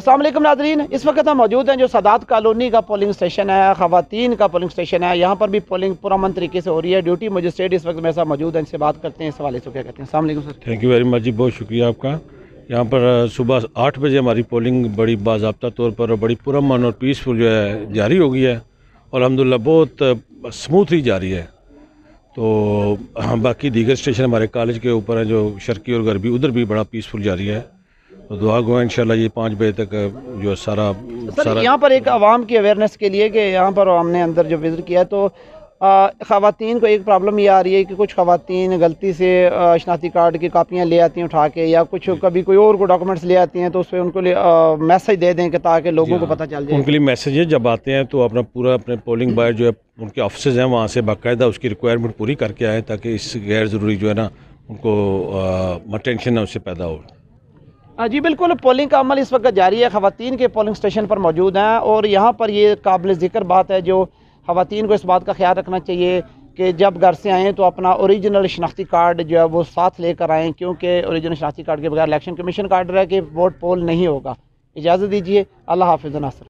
अस्सलाम वालेकुम नाज़रीन, इस वक्त हम मौजूद हैं जो सादात कॉलोनी का पोलिंग स्टेशन है, ख़वातीन का पोलिंग स्टेशन है। यहाँ पर भी पोलिंग पुरअमन तरीके से हो रही है। ड्यूटी मजिस्ट्रेट इस वक्त मेरे साथ मौजूद हैं, इनसे बात करते हैं इस हवाले से। क्या कहते हैं? अस्सलाम वालेकुम sir. Thank you very much जी, बहुत शुक्रिया आपका। यहाँ पर सुबह 8 बजे हमारी पोलिंग बड़ी बाज़ाब्ता तौर पर और बड़ी पुरअमन और पीसफुल जो है जारी हो गई है और अल्हम्दुलिल्लाह बहुत स्मूथली जारी है। तो बाकी दीगर स्टेशन हमारे कॉलेज के ऊपर हैं जो शर्की और गरबी, उधर भी बड़ा पीसफुल जारी है। तो दुआ गो इंशाल्लाह ये 5 बजे तक जो सारा यहाँ पर एक आवाम की अवेयरनेस के लिए कि यहाँ पर हमने अंदर जो विज़िट किया तो ख़वातीन को एक प्रॉब्लम ये आ रही है कि कुछ ख़वातीन गलती से शनाख्ती कार्ड की कापियाँ ले आती हैं उठा के, या कुछ कभी कोई और को डॉक्यूमेंट्स ले आती हैं, तो उस पर उनको मैसेज दे दें कि ताकि लोगों को पता चल जाए। उनके लिए मैसेज है, जब आते हैं तो अपने पोलिंग बायर जो है उनके ऑफिस हैं वहाँ से बाकायदा उसकी रिक्वायरमेंट पूरी करके आए, ताकि इस गैर ज़रूरी जो है ना उनको टेंशन ना उससे पैदा हो। जी बिल्कुल, पोलिंग का अमल इस वक्त जारी है। ख़वातीन के पोलिंग स्टेशन पर मौजूद हैं और यहाँ पर ये काबिल ज़िक्र बात है जो ख़वातीन को इस बात का ख्याल रखना चाहिए कि जब घर से आएँ तो अपना ओरिजिनल शनाख्ती कार्ड जो है वो साथ लेकर आएँ, क्योंकि ओरिजिनल शनाख्ती कार्ड के बगैर इलेक्शन कमीशन का आर्डर है कि वोट पोल नहीं होगा। इजाज़त दीजिए, अल्लाह हाफ़िज़ नासर।